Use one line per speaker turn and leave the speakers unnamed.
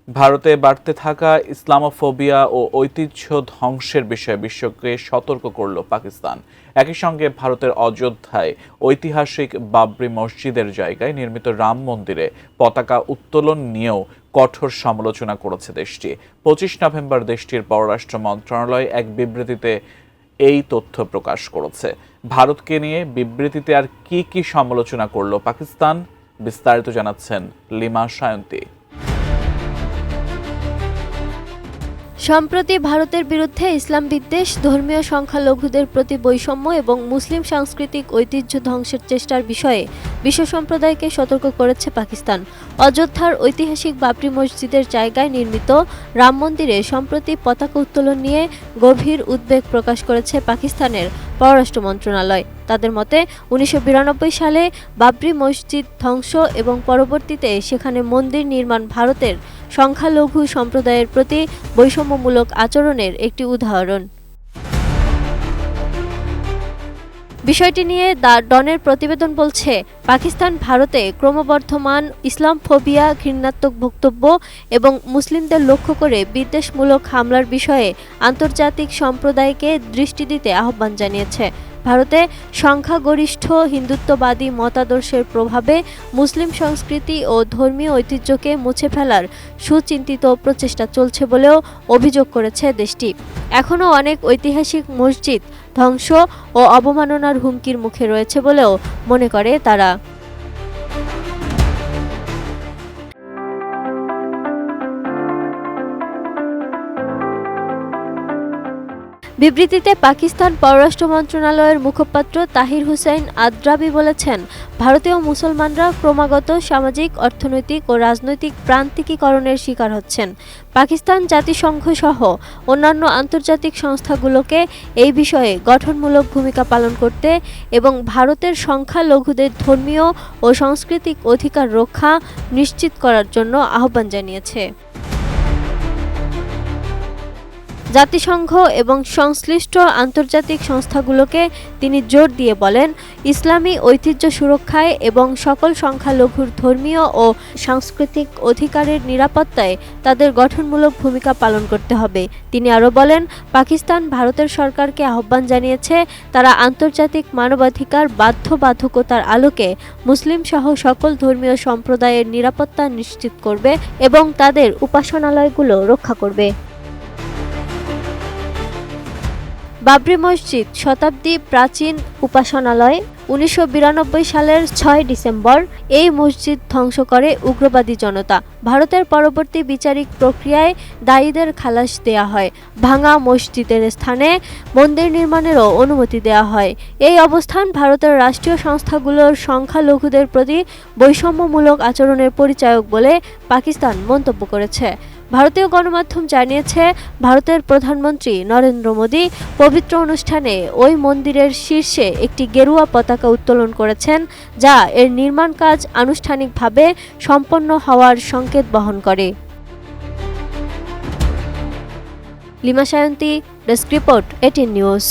ভারতে বাড়তে থাকা ইসলামোফোবিয়া ও ঐতিহ্য ধ্বংসের বিষয়ে বিশ্বকে সতর্ক করল পাকিস্তান। একই সঙ্গে ভারতের অযোধ্যায় ঐতিহাসিক বাবরি মসজিদের জায়গায় নির্মিত রাম মন্দিরে পতাকা উত্তোলন নিয়েও কঠোর সমালোচনা করেছে দেশটি। ২৫ নভেম্বর দেশটির পররাষ্ট্র মন্ত্রণালয় এক বিবৃতিতে এই তথ্য প্রকাশ করেছে। ভারতকে নিয়ে বিবৃতিতে আর কি সমালোচনা করল পাকিস্তান, বিস্তারিত জানাচ্ছেন লিমা সায়ন্তী।
সম্প্রতি ভারতের বিরুদ্ধে ইসলাম বিদ্বেষ, ধর্মীয় সংখ্যালঘুদের প্রতি বৈষম্য এবং মুসলিম সাংস্কৃতিক ঐতিহ্য ধ্বংসের চেষ্টার বিষয়ে বিশ্ব সম্প্রদায়কে সতর্ক করেছে পাকিস্তান। অযোধ্যার ঐতিহাসিক বাবরি মসজিদের জায়গায় নির্মিত রাম মন্দিরে সম্প্রতি পতাকা উত্তোলন নিয়ে গভীর উদ্বেগ প্রকাশ করেছে পাকিস্তানের পররাষ্ট্র মন্ত্রণালয়। তাদের মতে ১৯৯২ সালে বাবরি মসজিদ ধ্বংস এবং পরবর্তীতে সেখানে মন্দির নির্মাণ ভারতের সংখ্যালঘু সম্প্রদায়ের প্রতি বৈষম্যমূলক আচরণের একটি উদাহরণ। বিষয়টি নিয়ে দ্য ডনের প্রতিবেদন বলছে, পাকিস্তান ভারতে ক্রমবর্ধমান ইসলামফোবিয়া, ঘৃণাত্মক বক্তব্য এবং মুসলিমদের লক্ষ্য করে বিদ্বেষমূলক হামলার বিষয়ে আন্তর্জাতিক সম্প্রদায়কে দৃষ্টি দিতে আহ্বান জানিয়েছে। ভারতে সংখ্যাগরিষ্ঠ হিন্দুত্ববাদী মতাদর্শের প্রভাবে মুসলিম সংস্কৃতি ও ধর্মীয় ঐতিহ্যকে মুছে ফেলার সুচিন্তিত প্রচেষ্টা চলছে বলেও অভিযোগ করেছে দেশটি। এখনও অনেক ঐতিহাসিক মসজিদ ধ্বংস ও অবমাননার হুমকির মুখে রয়েছে বলেও মনে করে তারা। বিবৃতিতে পাকিস্তান পররাষ্ট্র মন্ত্রণালয়ের মুখপাত্র তাহির হুসাইন আদ্রাবি বলেছেন, ভারতীয় মুসলমানরা ক্রমাগত সামাজিক, অর্থনৈতিক ও রাজনৈতিক প্রান্তিকীকরণের শিকার হচ্ছেন। পাকিস্তান জাতিসংঘ সহ অন্যান্য আন্তর্জাতিক সংস্থাগুলোকে এই বিষয়ে গঠনমূলক ভূমিকা পালন করতে এবং ভারতের সংখ্যালঘুদের ধর্মীয় ও সাংস্কৃতিক অধিকার রক্ষা নিশ্চিত করার জন্য আহ্বান জানিয়েছে। জাতিসংঘ এবং সংশ্লিষ্ট আন্তর্জাতিক সংস্থাগুলোকে তিনি জোর দিয়ে বলেন, ইসলামী ঐতিহ্য সুরক্ষায় এবং সকল সংখ্যালঘুর ধর্মীয় ও সাংস্কৃতিক অধিকারের নিরাপত্তায় তাদের গঠনমূলক ভূমিকা পালন করতে হবে। তিনি আরও বলেন, পাকিস্তান ভারতের সরকারকে আহ্বান জানিয়েছে তারা আন্তর্জাতিক মানবাধিকার বাধ্যবাধকতার আলোকে মুসলিম সহ সকল ধর্মীয় সম্প্রদায়ের নিরাপত্তা নিশ্চিত করবে এবং তাদের উপাসনালয়গুলো রক্ষা করবে। বাবরি মসজিদ শতাব্দী প্রাচীন উপাসনালয়। ১৯৯২ সালের ৬ ডিসেম্বর এই মসজিদ ধ্বংস করে উগ্রবাদী জনতা। ভারতের পরবর্তী বিচারিক প্রক্রিয়ায় দায়ীদের খালাস দেয়া হয়। ভাঙা মসজিদের স্থানে মন্দির নির্মাণেরও অনুমতি দেয়া হয়। এই অবস্থান ভারতের রাষ্ট্রীয় সংস্থাগুলোর সংখ্যালঘুদের প্রতি বৈষম্যমূলক আচরণের পরিচায়ক বলে পাকিস্তান মন্তব্য করেছে। ভারতীয় গণমাধ্যম জানিয়েছে, ভারতের প্রধানমন্ত্রী নরেন্দ্র মোদি পবিত্র অনুষ্ঠানে ওই মন্দিরের শীর্ষে একটি গেরুয়া পতাকা উত্তোলন করেছেন, যা এর নির্মাণ কাজ আনুষ্ঠানিকভাবে সম্পন্ন হওয়ার সংকেত বহন করে। Lima Sayanti, desk report, 18 news.